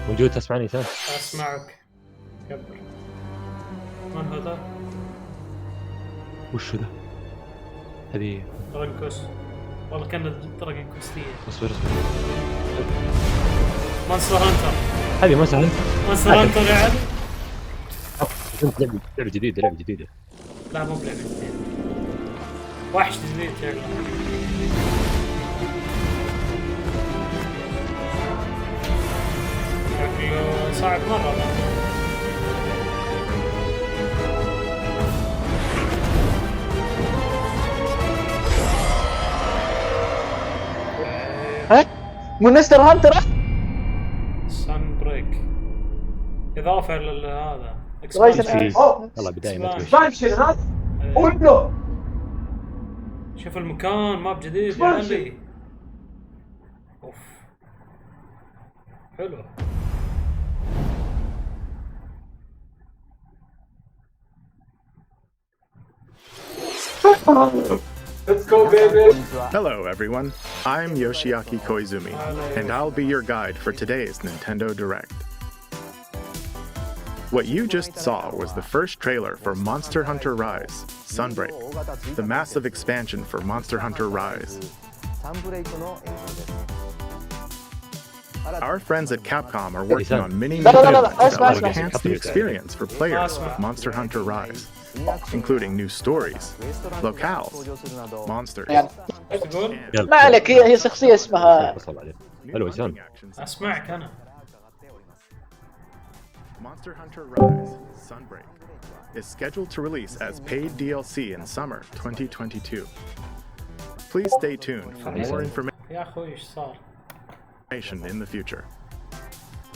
موجود تسمعني سام؟ اسمعك. كبر. من هذا؟ وش ذا؟ هذه ترنكس. والله كان ترنكسية. اصبر مونستر هانتر. هذه مثلا مونستر هانتر يا علي. لعبة جديدة. لا مو بلعبة جديدة. وحش جديد شكله. شكله صعب مرة ذا. ها؟ مونستر هانتر؟ سان بريك. إضافة لهذا. والله بداية ما تمشي. شوف المكان ماب جديد يا علي. اوف حلو. Let's go, baby! Hello, everyone. I'm Yoshiaki Koizumi, and I'll be your guide for today's Nintendo Direct. What you just saw was the first trailer for Monster Hunter Rise, Sunbreak, the massive expansion for Monster Hunter Rise. Our friends at Capcom are working on many new things that will enhance the experience for players of Monster Hunter Rise, including new stories, locales, monsters, ما عليك هي شخصية اسمها اسمعك انا. Monster Hunter Rise, Sunbreak, is scheduled to release as paid DLC in summer 2022. Please stay tuned for more يا اخوي ايش صار؟ information in the future.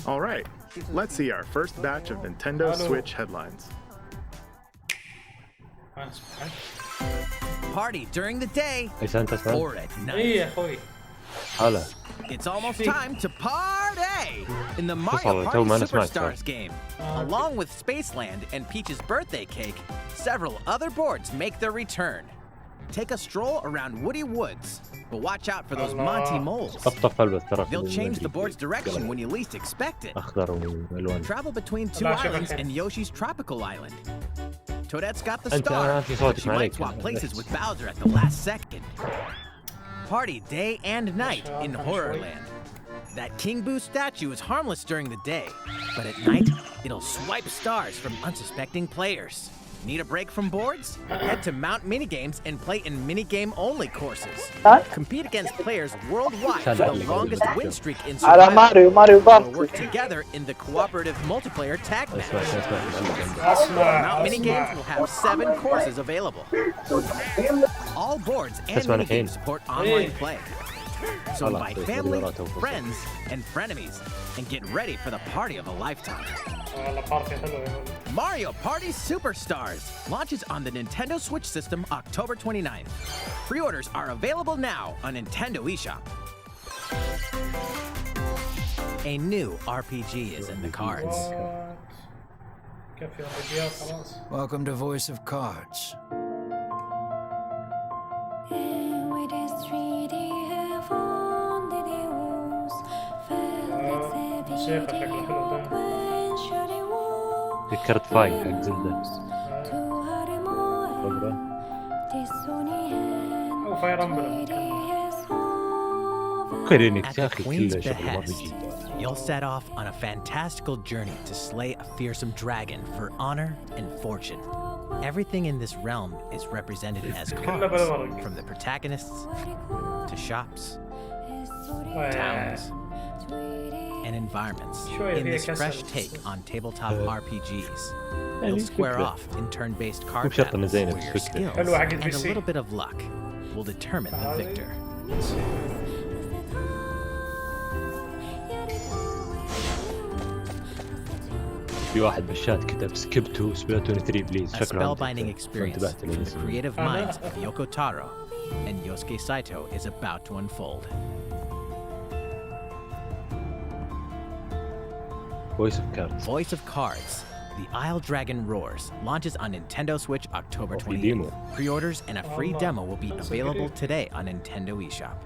All right, let's see our first batch of Nintendo Switch headlines. Party during the day or at night. ايه يا اخوي. هلا. It's almost time to party in the Mario Party Superstars game. Along with Spaceland and Peach's birthday cake, several other boards make their return. Take a stroll around Woody Woods, but watch out for those Monty moles. They'll change the board's direction when you least expect it. Travel between two islands and Yoshi's tropical island. Toadette's got the star, but she might swap places with Bowser at the last second. Party day and night in Horrorland. That King Boo statue is harmless during the day, but at night, it'll swipe stars from unsuspecting players. Need a break from boards? Head to Mount Minigames and play in minigame-only courses. Compete against players worldwide for the longest win streak in survival. We'll work together in the cooperative multiplayer tag match. Mount Minigames will have 7 courses available. All boards and minigames support online play. So invite family, friends, and frenemies, and get ready for the party of a lifetime. Mario Party Superstars launches on the Nintendo Switch system October 29th. Pre-orders are available now on Nintendo eShop. A new RPG is in the cards. Welcome to Voice of Cards. ذكرت فاين حق زلدة. او فاير امبلم. كرينك يا اخي كل شغل ما بيجي. You'll set off on a fantastical journey to slay a fearsome dragon for honor and fortune. Everything in this realm is represented as cards, from the protagonists to shops, towns, and environments. In this fresh take on tabletop RPGs, you'll square off in turn-based card battles where your skills and a little bit of luck will determine the victor. في واحد بالشات كتب سكيبتو سبلاتون 3 بليز. A spellbinding experience from the creative minds of Yoko Taro and Yosuke Saito is about to unfold. Voice of Cards. Voice of Cards. The Isle Dragon Roars launches on Nintendo Switch October 28th. Pre-orders and a free demo will be available today on Nintendo eShop.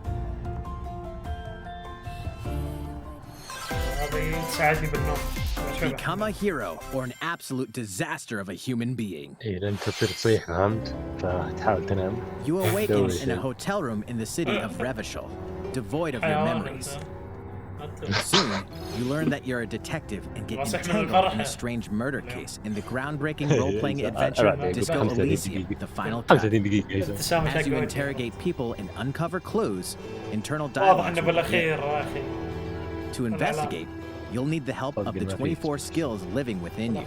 تساعدني بالنوم. Become a hero or an absolute disaster of a human being. اي لان تصير تصيح فهمت فتحاول تنام. You awaken in a hotel room in the city of Revachol, devoid of your memories. Soon, you learn that you're a detective and get entangled in a strange murder case in the groundbreaking role-playing adventure Disco Elysium, the final cut. 35 دقيقة يا زلمة. As you interrogate people and uncover clues, internal واضح dialogue انه بالاخير يا اخي. to investigate, you'll need the help of the 24 skills living within you.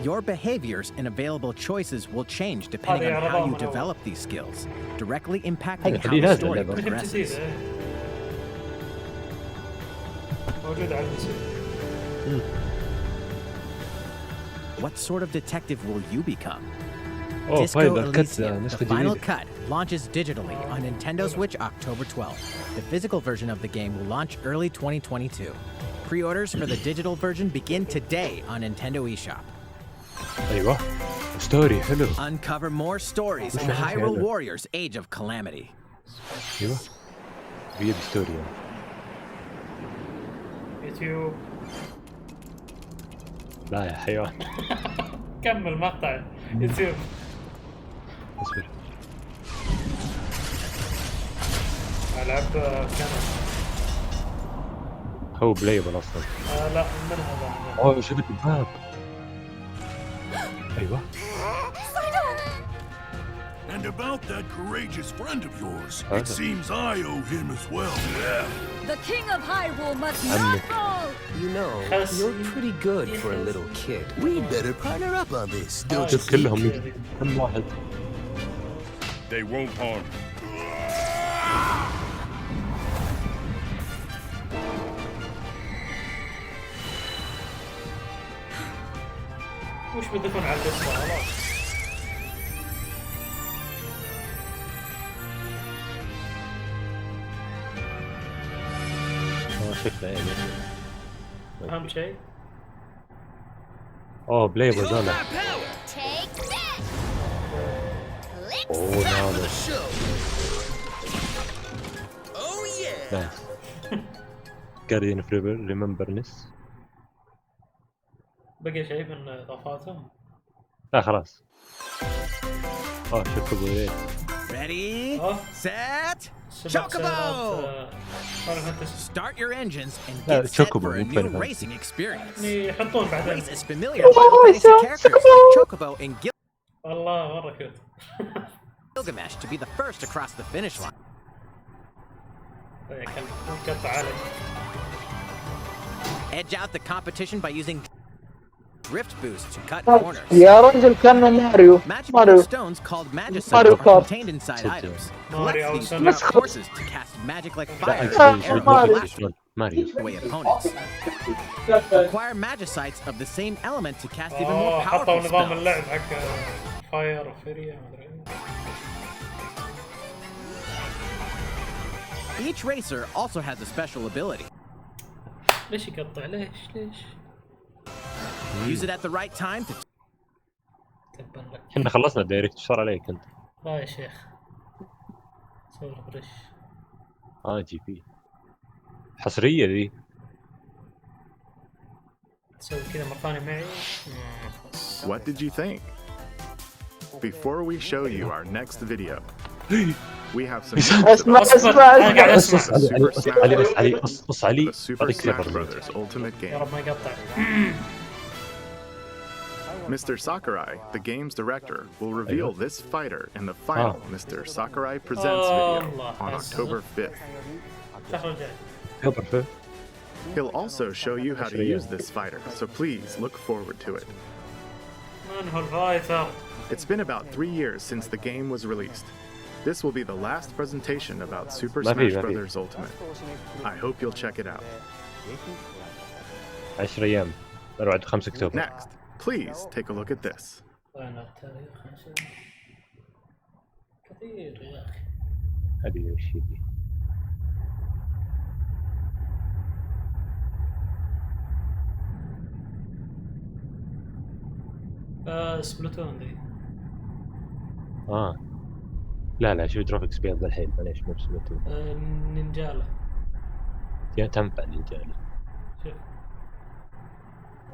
Your behaviors and available choices will change depending on how you develop these skills, directly impacting how the story progresses. موجود على البي. What sort of detective will you become? اوه Disco فايدر كت Elysium, نسخة the final جديدة. cut, launches digitally on Nintendo Switch October 12th. The physical version of the game will launch early 2022. Pre-orders for the digital version begin today on Nintendo eShop. ايوه ستوري حلو. Uncover more stories in Hyrule Warriors Age of Calamity. ايوه بيد ستوري. يوتيوب. لا يا حيوان. كمل مقطع يوتيوب. اصبر. العب كانت. هو بلايبل اصلا. لا من هذا. اوه شفت الباب. ايوه. And about that courageous friend of yours, it seems I owe him as well. The king of Hyrule must not fall! You know, you're pretty good for a little kid. We'd better partner up on this, don't you شوف think? كلهم كم واحد. They won't harm. وش بدكم على القصة خلاص. شكله يعني. أهم شيء. اوه بلايبل زالة. Take this! اوه هذا. Oh yeah! نايس. Guardian of River Rememberness. بقي شيء من اضافاتهم؟ لا خلاص. اوه شوف ابو Ready, set, Chocobo! Start your engines and get set for a new racing experience. يحطون بعدين. Race is familiar with fantasy characters like Chocobo and والله مرة كيوت. Gilgamesh to be the first across the finish line. يا كلب قطع علي. Edge out the competition by using drift boost to cut corners. يا رجل كان ماريو. Magical stones called Magicites are contained inside items. Collect these to use courses to cast magic like fire and air away opponents. Acquire Magicites of the same element to cast even more حطوا powerful نظام spells. اللعب حق فاير وفيريا ما ادري. Each racer also has a special ability. ليش يقطع ليش؟ Use it at the right time to تبا لك. احنا خلصنا الدايركت. ايش صار عليك انت؟ لا يا شيخ. سوي ريفرش. جي بي حصرية ذي. تسوي كذا مرة ثانية معي. What did you think? Before we show you our next video, we have some اسمع علي قص علي the Super Smash Bros. Ultimate يا Game. رب ما يقطع. Mr. Sakurai, the game's director, will reveal this fighter in the final Mr. Sakurai Presents video on October 5th. الشهر الجاي. He'll also show you how to use this fighter, so please look forward to it. من هو الفايتر؟ It's been about 3 years since the game was released. This will be the last presentation about Super Smash Bros. Ultimate. I hope you'll check it out. 10 أيام 5 أكتوبر. Next, please take a look at this. وين التاريخ؟ كثير يا أخي. هذه وش هي؟ سبلاتون دي. لا شوف جرافيكس بيض الحين معليش مو بسمته. نينجالا. يا تنفع للجالي.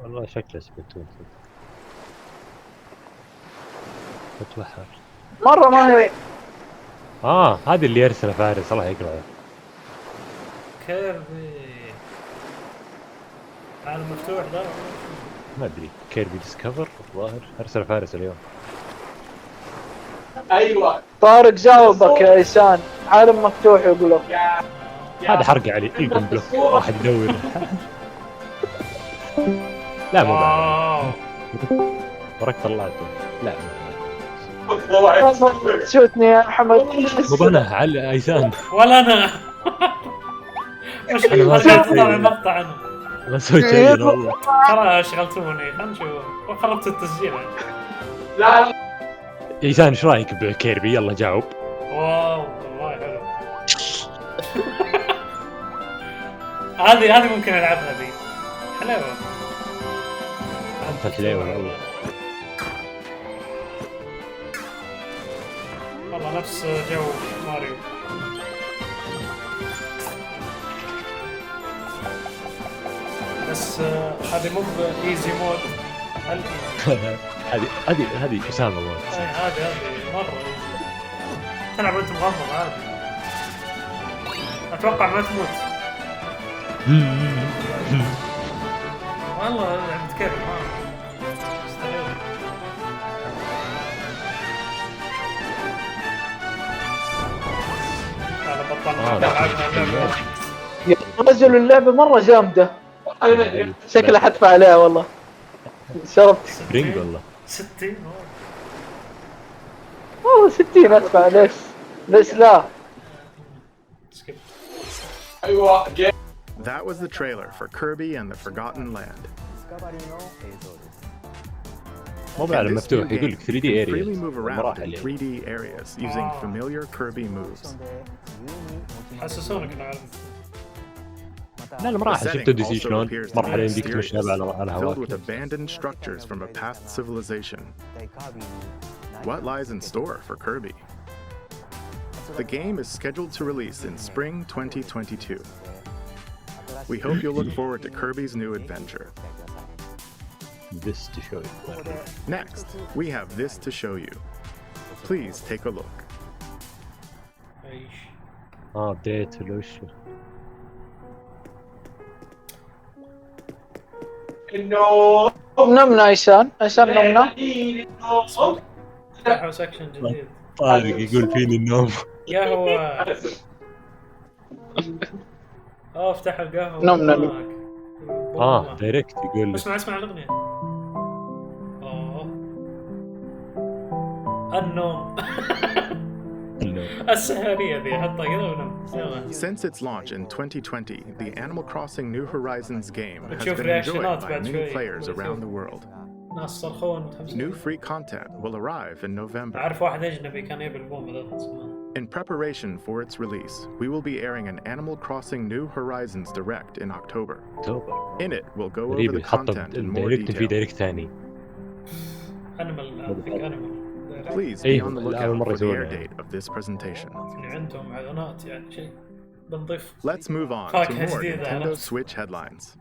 والله شكله سبلتون اتوحر مرة ما هي. هذه اللي يرسل فارس الله يقرأه. كيربي عالم مفتوح ده ما ادري كيربي ديسكفر الظاهر ارسل فارس اليوم. ايوه طارق جاوبك يا ايسان، عالم مفتوح يقولوا. هذا حرق علي يقوم بلوك واحد يدور. لا مو بعد وراك طلعته. لا شوتني يا حمد. مو انا على ايسان ولا انا. مش ما طلع مقطع عنه. ما سويت شيء والله. ترى شغلتوني خلنا نشوف وخربت التسجيل يعني. لا ايسان ايش رايك بكيربي؟ يلا جاوب. واو والله حلو. هذه ممكن العبها ذي حلوه. انت حلوه والله. والله نفس جو ماريو. بس هذه مو بايزي مود. هذه اسامه مود. هذه مره تلعب وانت مغمض عادي. اتوقع ما تموت. والله يعني تكرر مستحيل. هذا بطلنا يا رجل اللعبة مرة جامدة. شكلها حدفع عليها والله. شربت سبرينج والله 60 والله 60 ادفع ليش لا. ايوه. That was the trailer for Kirby and the Forgotten Land. مو بعالم مفتوح يقول لك 3D freely areas. move around in 3D areas using familiar Kirby moves. حسسونك انه عارف. لا المراحل شفت دي شلون مرحله يمديك تمشيها على filled with هواك. abandoned structures from a past civilization. What lies in store for Kirby? The game is scheduled to release in spring 2022. We hope you'll look forward to Kirby's new adventure. This to show you. Next, we have this to show you. Please take a look. بديت وش نمنا ايسان نمنا. فتحوا سكشن جديد. طارق يقول فيني النوم. قهوة. افتح القهوة. نمنا. دايركت يقول اسمع الأغنية. النوم. السهرية ذي حطها كذا ونم. Since its launch in 2020, the Animal Crossing New Horizons game has بتشوف been enjoyed رياكشنات by بعد many شوي. players around the world. ناس صرخون متحمسين. New free content will arrive in November. أعرف واحد أجنبي كان يبي البوم ذا زمان. In preparation for its release, we will be airing an Animal Crossing New Horizons Direct in October. In it, we'll go over the content in more دايركت في detail. دايركت ثاني. أنيمال. Please be on the lookout for the air date of this presentation. عندهم إعلانات يعني شيء بنضيف. Let's move on to more Nintendo Switch headlines.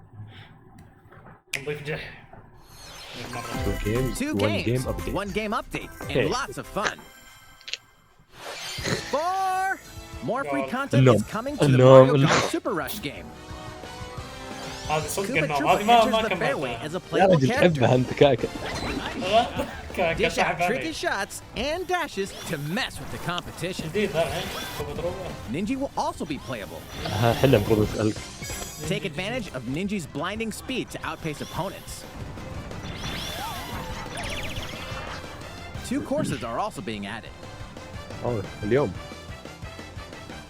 نضيف جح. Two games, one game update, and lots of fun. 4 more free content is coming to the Mario Kart Super Rush game. هذا صدق Koopa النوم. Troopa هذه ما enters the fairway كملتها. as a playable character. تحبها انت كاكا. Dish out tricky shots and dashes to mess with the competition. جديد هذا مضروبة. Ninja will also be playable. احنا المفروض نسألك. Take advantage of Ninja's blinding speed to outpace opponents. 2 courses are also being added. اليوم.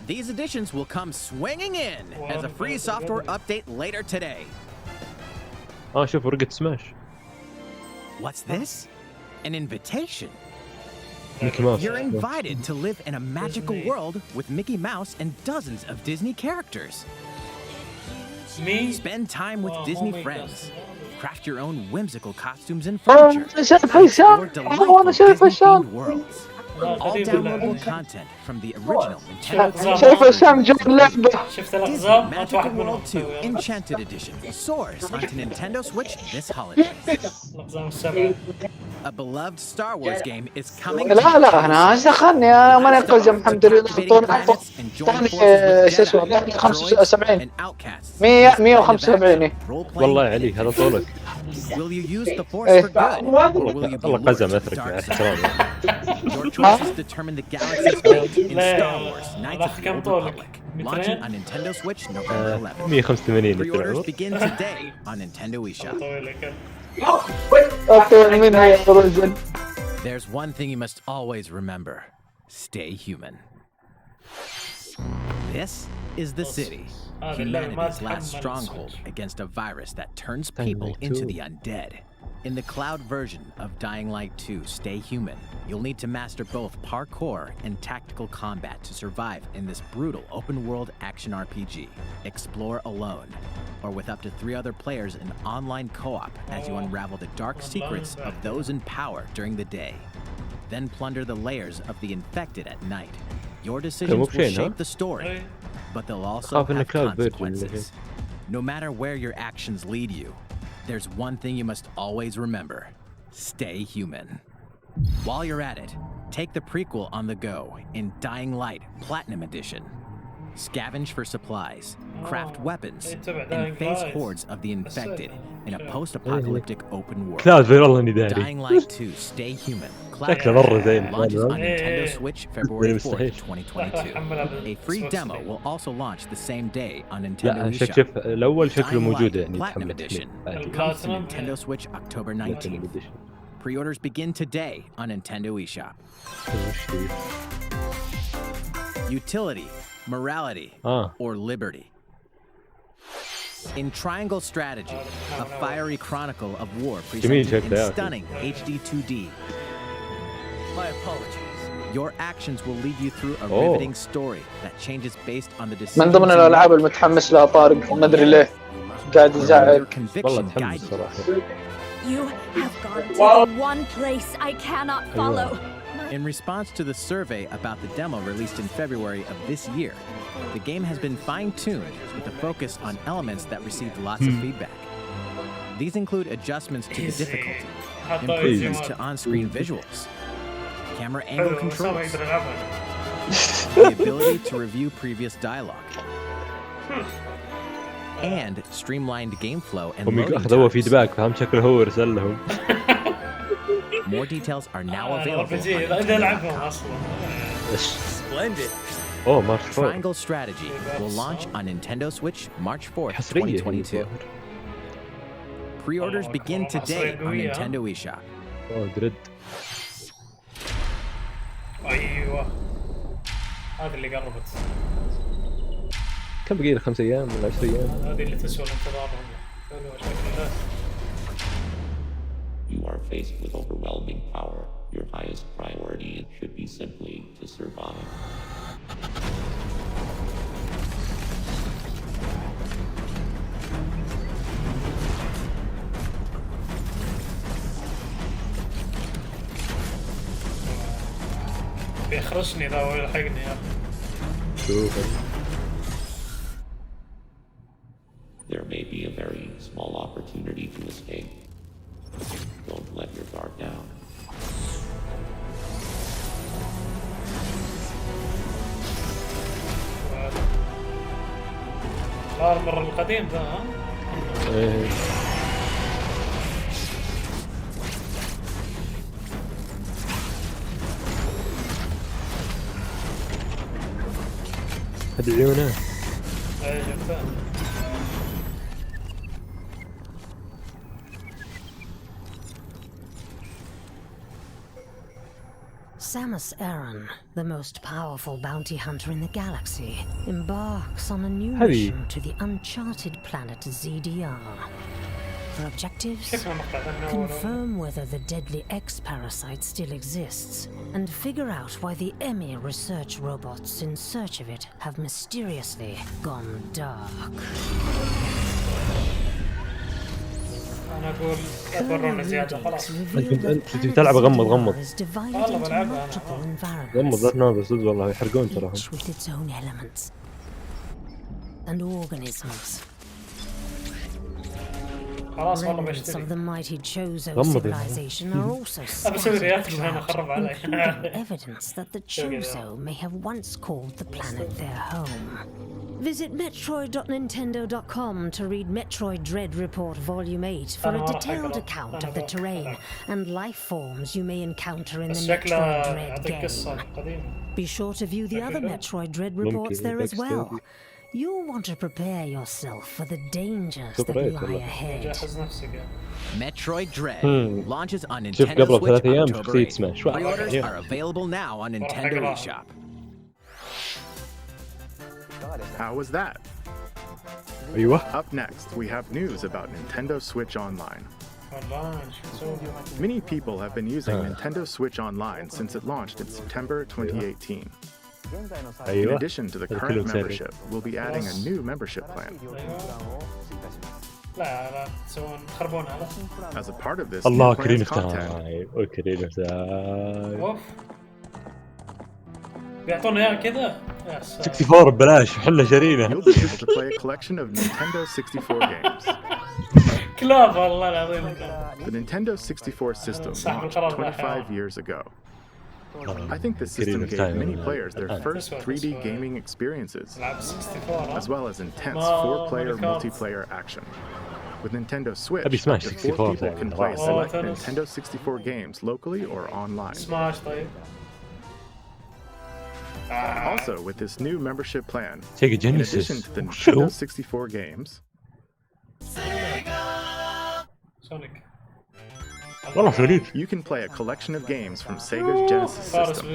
These additions will come swinging in as a free software update later today. شوف ورقة سماش. What's this? An invitation. ميكي ماوس. You're invited to live in a magical world with Mickey Mouse and dozens of Disney characters. Spend time with Disney friends. Craft your own whimsical costumes and furniture. شايف هشام. Explore delightful Disney-themed worlds. All downloadable content from the original Nintendo شايف اسام جو اللعبة. شفت الاقزام؟ Disney هات Magical واحد منهم World 2 سوي. Enchanted Edition soars onto Nintendo Switch this holiday. الاقزام السبعة. A beloved Star Wars game is coming. لا انا دخلني انا ماني قزم الحمد لله. اعطوني شو اسمه 75 175. والله يا علي هذا طولك. Will you use the force for good? Or will you be والله قزم lured to اترك dark مع side? احترامي. Your choices determine the galaxy's fate in Star Wars: Knights of the كم Old طولك؟ Republic, launching on Nintendo Switch November 11th. 185 Pre-orders العمر. begin today on Nintendo eShop. طويلة كان. اعطوني منها يا رجل. There's one thing you must always remember: stay human. This is the city, humanity's last stronghold against a virus that turns people into the undead. In the cloud version of Dying Light 2 Stay Human, you'll need to master both parkour and tactical combat to survive in this brutal open-world action RPG. Explore alone, or with up to 3 other players in online co-op as you unravel the dark secrets of those in power during the day. Then plunder the layers of the infected at night. Your decisions will shape the story, but they'll also have consequences. No matter where your actions lead you, there's one thing you must always remember: stay human. While you're at it, take the prequel on the go in Dying Light Platinum Edition. Scavenge for supplies, craft weapons, and face hordes of the infected in a post-apocalyptic open world. Dying Light 2 Stay Human launches on Nintendo Switch February 4th, 2022. A free demo will also launch the same day on Nintendo eShop. شوف الاول شكله موجود يعني Platinum Edition comes to Nintendo Switch October 19th. Pre-orders begin today on Nintendo eShop. Utility, morality, or liberty. In Triangle Strategy, a fiery chronicle of war presented in stunning HD 2D. My apologies. Your actions will lead you through a riveting story that changes based on the decisions من ضمن الالعاب المتحمس لها طارق ما ادري ليه قاعد يزعل. conviction guide you. You have gone to the one place I cannot follow. In response to the survey about the demo released in February of this year, the game has been fine-tuned with a focus on elements that received lots of feedback. These include adjustments to the difficulty, improvements to on-screen visuals, camera angle controls, the ability to review previous dialogue, and streamlined game flow and loading اخذوا times. فيدباك فهم شكله هو ارسل لهم. More details are now available. إذا لعبهم أصلا. Splendid. اوه مارش 4 Triangle Strategy will launch on Nintendo Switch March 4th, حصرية 2022. Pre-orders begin today on Nintendo eShop. اوه دريد. أيوة. هذه اللي قربت. كم بقي له 5 ايام ولا 10 ايام؟ هذه اللي تسوى الانتظار. شكلها. You are faced with overwhelming power. Your highest priority should be simply to survive. بيخرسني ذا ويلحقني يا أخي. شوف. There may be a very small opportunity to escape. Don't let your guard down. هذا المرة القديم ذا ها؟ ايه. هذه عيونه. ايه شفتها. Samus Aran, the most powerful bounty hunter in the galaxy, embarks on a new mission to the uncharted planet ZDR. Her objectives? Confirm whether the deadly X-parasite still exists, and figure out why the EMI research robots in search of it have mysteriously gone dark. انا اقول لا تبرونا زياده خلاص. انت تلعب غمض والله بلعبها انا. غمض لا تناظر صدق والله يحرقون تراهم. خلاص والله بشتري. غمض بسوي رياكت هنا خرب علي. Evidence that the Chozo may have once called the planet their home. Visit Metroid.Nintendo.com to read Metroid Dread Report Volume 8 for a detailed account of the terrain and life forms you may encounter in the Metroid Dread game. Be sure to view the other Metroid Dread reports there as well. You'll want to prepare yourself for the dangers that lie ahead. Metroid Dread launches on Nintendo Switch October 8. Pre-orders are available now on Nintendo eShop. How was that? Up next, we have news about Nintendo Switch Online. Many people have been using Nintendo Switch Online since it launched in September 2018. In addition to the current membership, we'll be adding a new membership plan. As a part of this new plan's content, بيعطونا اياه كذا يا سلام. 64 ببلاش احنا شارينه. You'll be able to play a collection of Nintendo 64 games. كلاب والله العظيم. The Nintendo 64 system launched 25 years ago. I think the system gave many players their first 3D gaming experiences, as well as intense 4-player multiplayer action. With Nintendo Switch, up to 4 people can play select Nintendo 64 games locally or online. Also, with this new membership plan, in addition to the Nintendo 64 games, you can play a collection of games from Sega's Genesis system.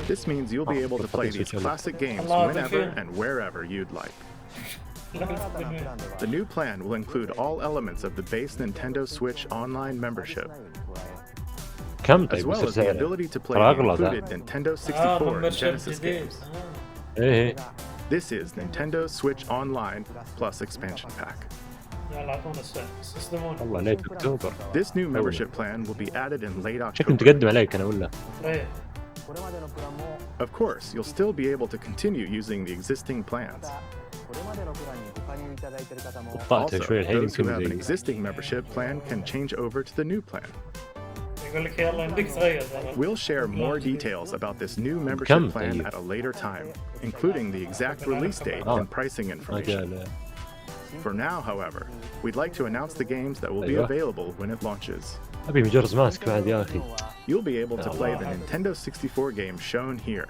This means you'll be able to play these classic games whenever and wherever you'd like. The new plan will include all elements of the base Nintendo Switch Online membership, as well as the ability to play the included Nintendo 64 and Genesis games. This is Nintendo Switch Online plus expansion pack. This new membership plan will be added in late October. Of course, you'll still be able to continue using the existing plans. Also, those who have an existing membership plan can change over to the new plan. We'll share more details about this new membership plan at a later time, including the exact release date and pricing information. For now, however, we'd like to announce the games that will be available when it launches. You'll be able to play the Nintendo 64 games shown here,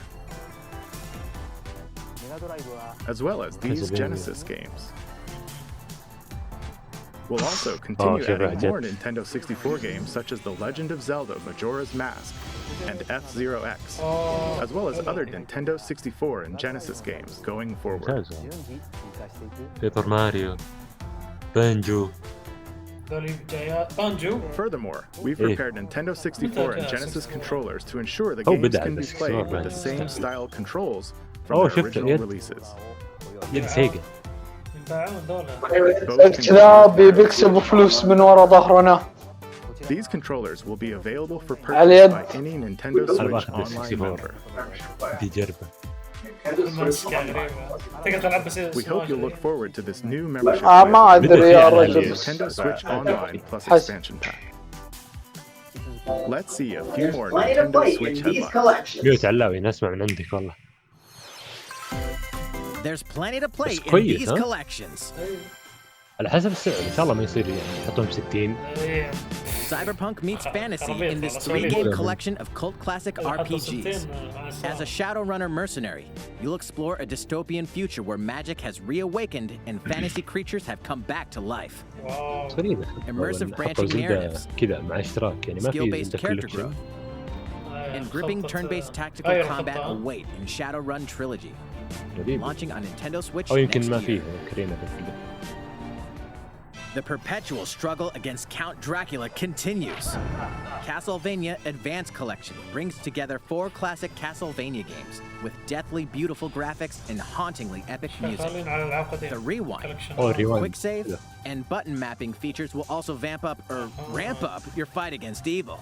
as well as these Genesis games. We'll also continue adding more Nintendo 64 games such as The Legend of Zelda Majora's Mask and F-Zero X, as well as other Nintendo 64 and Genesis games going forward. Paper Mario, Banjo. Furthermore, we've prepared Nintendo 64 and Genesis controllers to ensure the games can be played with the same style controls from their original releases. بيكسبوا فلوس من ورا ظهرنا. These controllers will be available for purchase by any Nintendo Switch Online member. We hope you'll look forward to this new membership plan, Nintendo Switch Online plus expansion pack. Let's see a few more Nintendo Switch headlines. There's plenty to play in these collections. على حسب السعر ان شاء الله ما يصير يعني يحطهم 60. Cyberpunk meets fantasy in this 3-game collection of cult classic RPGs. As a Shadowrunner mercenary, you'll explore a dystopian future where magic has reawakened and fantasy creatures have come back to life. Immersive branching narratives, skill-based character growth, and gripping turn-based tactical combat await in Shadowrun Trilogy. Launching on Nintendo Switch next year. the perpetual struggle against Count Dracula continues. Castlevania Advance Collection brings together 4 classic Castlevania games with deathly beautiful graphics and hauntingly epic music. The Rewind, Quick Save, and button mapping features will also ramp up your fight against evil.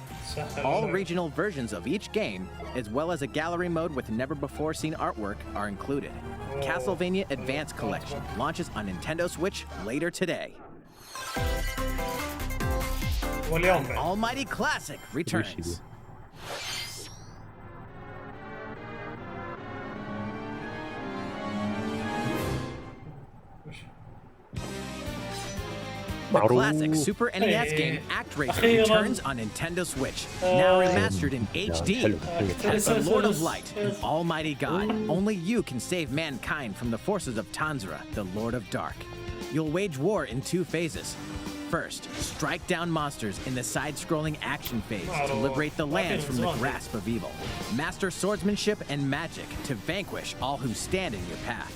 All regional versions of each game, as well as a gallery mode with never-before-seen artwork, are included. Castlevania Advance Collection launches on Nintendo Switch later today. An almighty classic returns. The classic Super NES game ActRaiser returns on Nintendo Switch, now remastered in HD. As the Lord of Light and Almighty God, only you can save mankind from the forces of Tanzra, the Lord of Dark. You'll wage war in 2 phases. First, strike down monsters in the side-scrolling action phase to liberate the lands from the grasp of evil. Master swordsmanship and magic to vanquish all who stand in your path.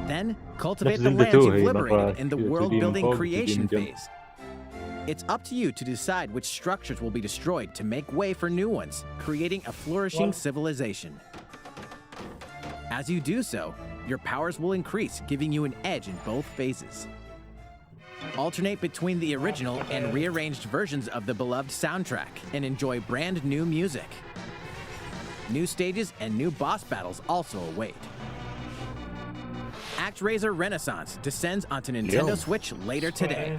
Then, cultivate the lands you've liberated in the world-building creation phase. It's up to you to decide which structures will be destroyed to make way for new ones, creating a flourishing civilization. As you do so, your powers will increase, giving you an edge in both phases. Alternate between the original and rearranged versions of the beloved soundtrack and enjoy brand new music. New stages and new boss battles also await. ActRaiser Renaissance descends onto Nintendo Switch later today.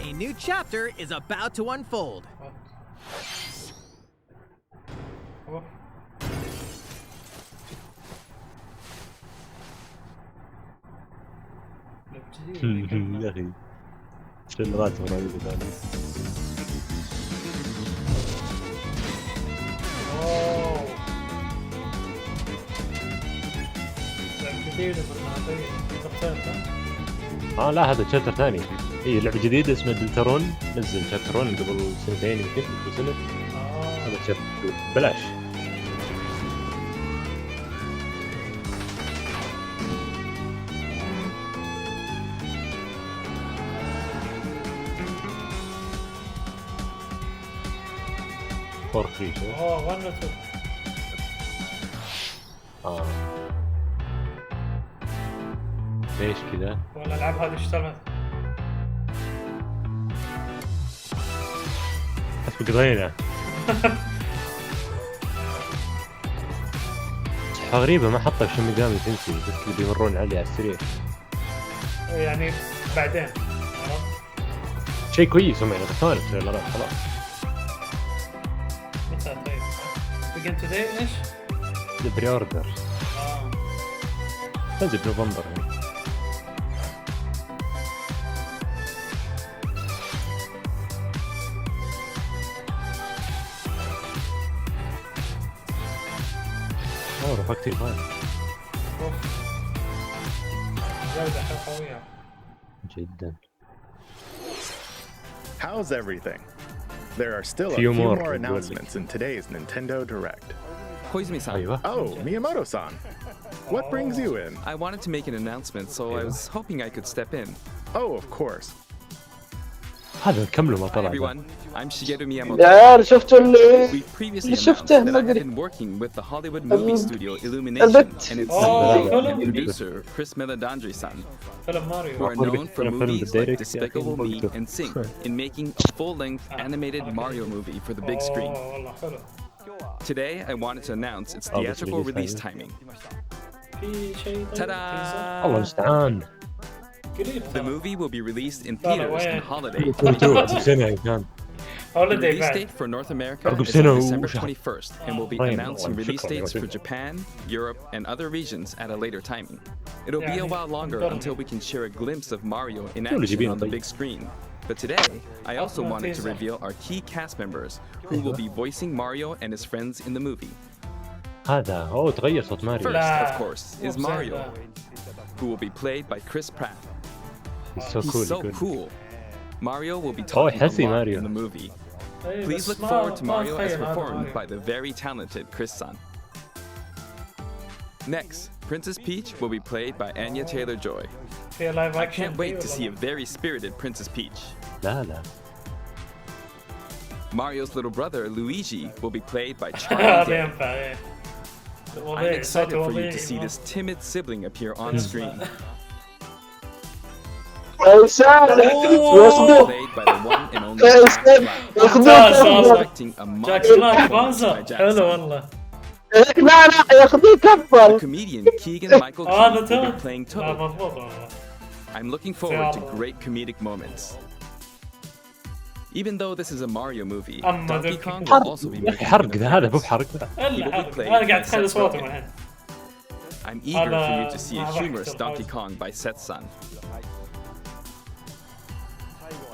A new chapter is about to unfold. يا اخي شلغات رهيبه ثانيه. لا هذا شابتر ثاني. اي لعبه جديده اسمها دلترون، نزل شابترون قبل سنتين يمكن قبل سنه. هذا شابتر بلاش. فور فري شو؟ 1 و 2. ليش كذا؟ والله الالعاب هذه اشتغلت. حسب قضينا. غريبة ما حطها في شميغامي تنسي، بس اللي بيمرون عليه على السريع. يعني بعدين. شيء كويس هم يعني غثانة تريلرات خلاص. متى طيب؟ Begin today ايش؟ البري اوردر. تنزل بنوفمبر يعني. رفقتي الفايل. جودة قوية. جدا. How's everything? There are still a few more announcements in today's Nintendo Direct. Oh, Miyamoto-san. What brings you in? I wanted to make an announcement, so I was hoping I could step in. Oh, of course. هذا كملوا ما طلع. Everyone, I'm Shigeru Miyamoto. يا شفتوا اللي شفته that I've been working with the Hollywood movie studio Illumination and its executive producer Chris Meledandri-san, who are known for movies like Despicable Me and Sing, in making a full-length animated Mario movie for the big screen. Today, I wanted to announce its theatrical release timing. Ta-da! الله المستعان. The movie will be released in theaters on holiday. The release date for North America is on December 21st and will be announcing release dates for Japan, Europe, and other regions at a later timing. It'll be a while longer until we can share a glimpse of Mario in action on the big screen. But today, I also wanted to reveal our key cast members who will be voicing Mario and his friends in the movie. تغير صوت ماريو. First, of course, is Mario, who will be played by Chris Pratt. He's so cool. Mario will be talking a lot in the movie. Please look forward to Mario as performed by the very talented Chris-san. Next, Princess Peach will be played by Anya Taylor-Joy. في لايف I اكشن. can't wait to see a very spirited Princess Peach. لا Mario's little brother, Luigi, will be played by Charlie هذا Day. ينفع ايه. I'm excited for you to see this timid sibling appear on screen. Played by the one and only expecting a جاك بلاك فازة. حلو والله. The comedian Keegan Michael Key will be playing لا Toad. مضبوط والله. I'm looking forward to great comedic moments. Even though this is a Mario movie, Donkey Kong will also be making حرق ذا هذا مو بحرق. انا قاعد اتخيل صوته الحين. I'm eager for you to see a humorous Donkey Kong by Seth's son.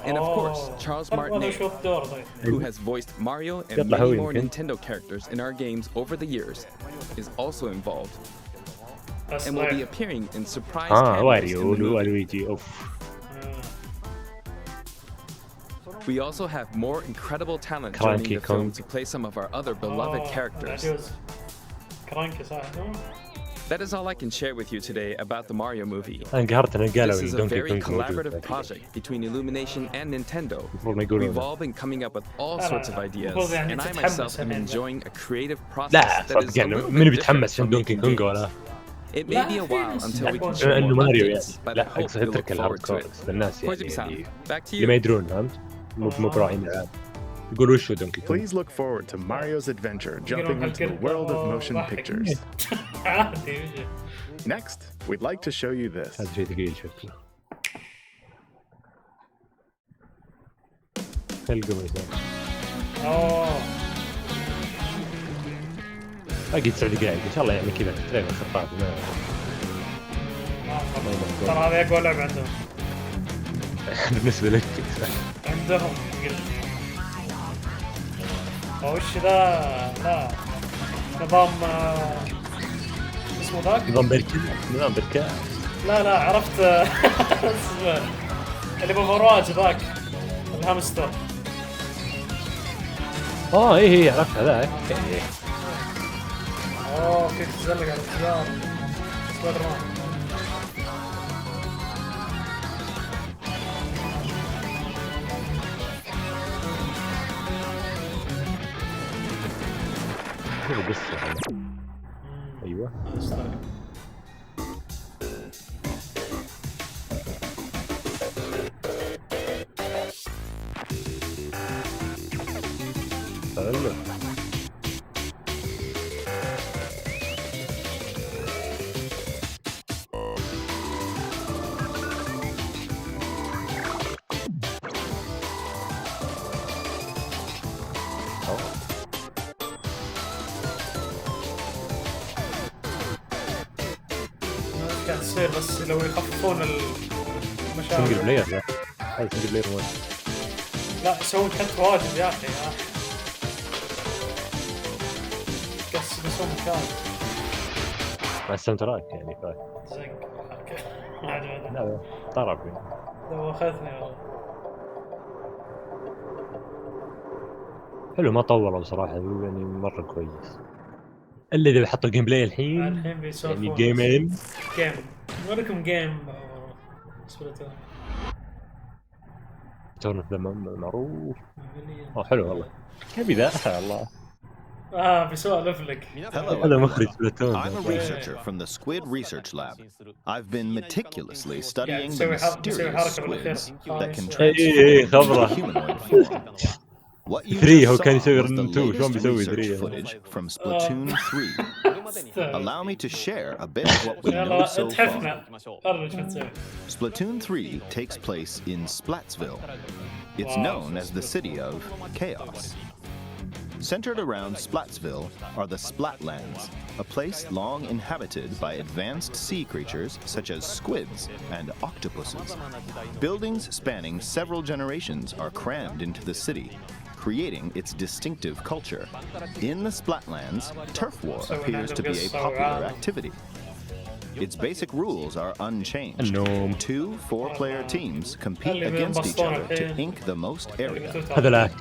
And of course, Charles Martinet, who has voiced Mario and many more Nintendo characters in our games over the years, is also involved and will be appearing in surprise cameos in the movie. We also have more incredible talent joining the film to play some of our other beloved characters. That is all I can share with you today about the Mario movie. This is a very collaborative project between Illumination and Nintendo. We've all been coming up with all sorts of ideas, and I myself am enjoying a creative process that is a little bit different from making It may be a while until we can share more updates, but I hope you'll look forward to it. Kojibi-san, back to you. اللي ما يدرون فهمت؟ مو براعين العاب. يقولوا وشو دونكي كونغ. Please look forward to Mario's adventure jumping into the world of motion pictures. Next, we'd like to show you this. هذا شيء ثقيل شكله. القميص. باقي 9 دقائق ان شاء الله يعني كذا تريلر خطاف. ترى هذا اقوى لعبة عندهم. بالنسبة لك عندهم وش ذا؟ لا نظام اسمه ذاك؟ نظام بركة لا عرفت اسمه اللي بمراج ذاك الهامستر. ايه عرفت هذاك. كيف تزلق على السيارة سبايدر مان. ايوه حلو. قاعد تصير بس لو يخففون المشاكل. سنجل بلاير لا هذا سنجل بلاير واحد. لا يسوون حتى واجد يا اخي يقسمون مكان مع الساوند تراك يعني زق ما عجبني. لا طرب يعني. لو اخذني والله. حلو ما طولوا بصراحة يعني مرة كويس. الا اذا بيحطوا جيم بلاي الحين بيسولفون يعني جيمين نوريكم جيم سبلاتون تورن ذا معروف. حلو والله كيف ذا الله. بيسولف لك. هذا مخرج سبلاتون. I'm a researcher from the Squid Research Lab. I've been meticulously studying the mysterious squids that can transform into humanoid form. What you just saw was the latest research footage from Splatoon 3. Allow me to share a bit of what we know so far. Splatoon 3 takes place in Splatsville. It's known as the city of chaos. Centered around Splatsville are the Splatlands, a place long inhabited by advanced sea creatures such as squids and octopuses. Buildings spanning several generations are crammed into the city, creating its distinctive culture. In the Splatlands, turf war appears to be a popular activity. Its basic rules are unchanged. 2 4-player teams compete against each other to ink the most area. هذاك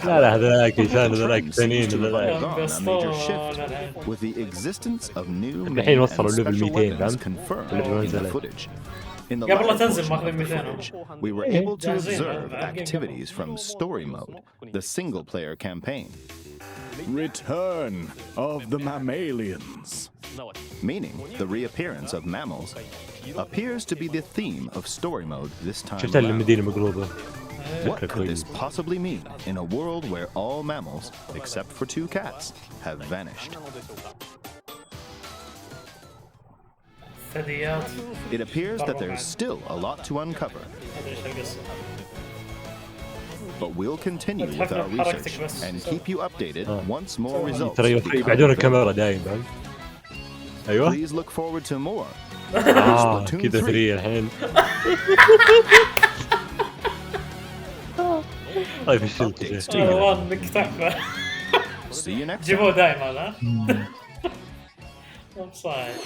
لا هذاك يسال هذاك ثانيين A major shift with the existence of new الحين وصلوا and ليفل special 200 weapons فهمت؟ confirmed in the footage. In the قبل لا latter تنزل portion ماخذين of the 200 footage, we were able to جاهزين، observe بعد جيم activities from story mode, the single-player campaign. Return of the mammalians. Meaning, the reappearance of mammals appears to be the theme of story mode this time شفت around. المدينة مقلوبة. What could this possibly mean in a world where all mammals, except for 2 cats, have vanished? ثدييات. It appears that there's still a lot to uncover, but we'll continue with our research and keep you updated once more results ترى يبعدون الكاميرا دائما. ايوه. Please look forward to more. كذا 3 الحين. طيب فشلت. والله انك تحفه. See you next جيبوه time. دايما ها. صحيح.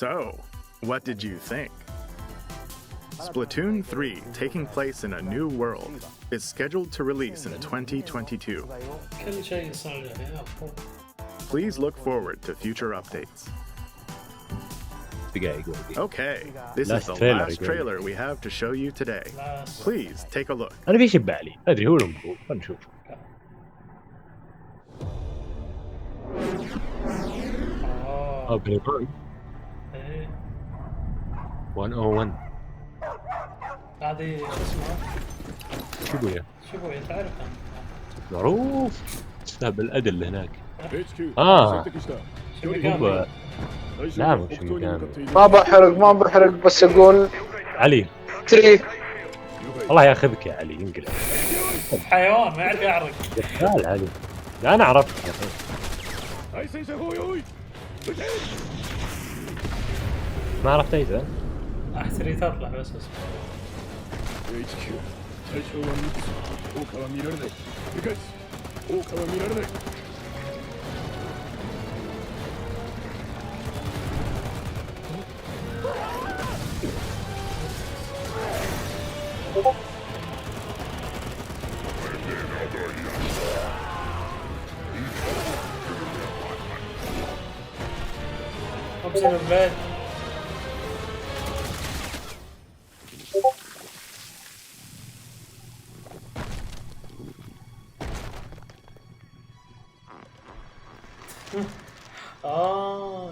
So, what did you think? Splatoon 3, taking place in a new world, is scheduled to release in 2022. كل شيء صار له. Please look forward to future updates. Okay, this is the last trailer we have to show you today. Please take a look. أنا في شيء ببالي، أدري هو المفروض، خلينا نشوف. أوكي. 101. هذه شو اسمها؟ شوفو شوفو تعرفها؟ معروف. استهبل الأدل اللي هناك. شو لا مش مكان. ما بحرق بس اقول علي 3. الله ياخذك يا علي انقلب. حيوان ما يعرف يعرق. لا علي. لا انا عرفت يا اخي. ما عرفت اي ذا. احتري تطلع بس ابزر البيت.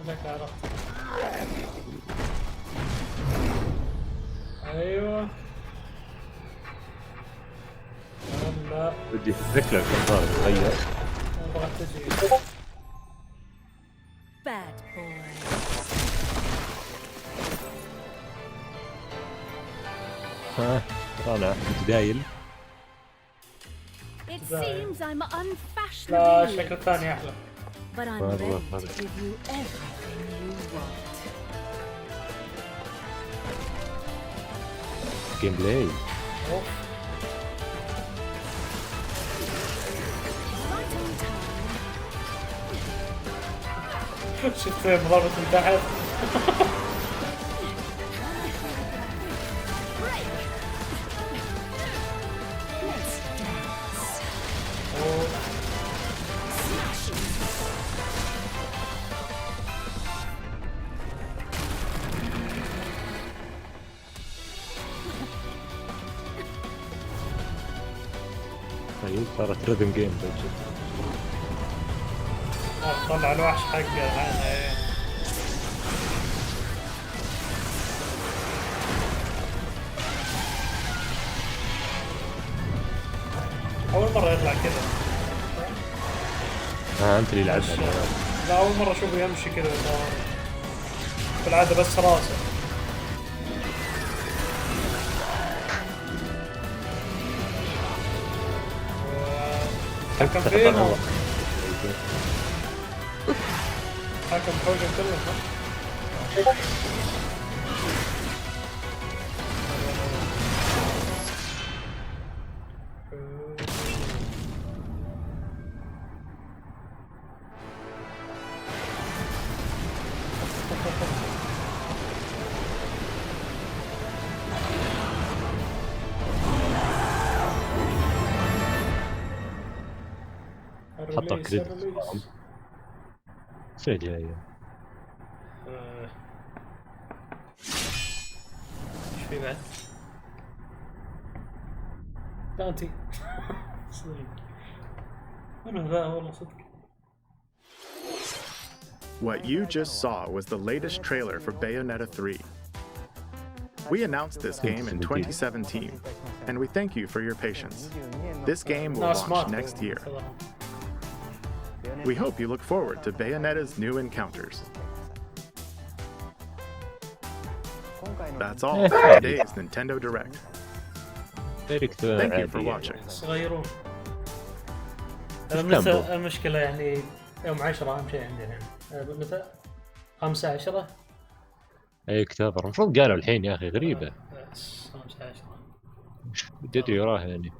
لك عرفت. ايوه لا بدي ذكرك الظاهر تغير. بغيت تجي. Bad boy. ها طالع متدايل. It seems I'm unfashionable. لا الشكل الثاني احلى. But I'm ready to give you everything you want. جيم بلاي. شفت مضربة من تحت. طيب صارت ريذم جيم. طلع الوحش حقه. أول مرة يطلع كذا. أنت اللي لعبها. لا أول مرة أشوفه يمشي كذا. بالعادة بس راسه. حكم فيهم. حكم حوجة كلهم. حطوا كريدت سنة جاية. في بعد؟ دانتي. أنا ذا والله صدق. What you just saw was the latest trailer for Bayonetta 3. We announced this game in 2017, and we thank you for your patience. This game will launch next year. We hope you look forward to Bayonetta's new encounters. That's all for today's Nintendo Direct. Thank you for watching. صغيرون. المشكلة يعني يوم 10 أهم شيء عندنا. متى؟ 15. اي اكتوبر المفروض قالوا الحين يا اخي غريبة. 15. بديت يراها يعني.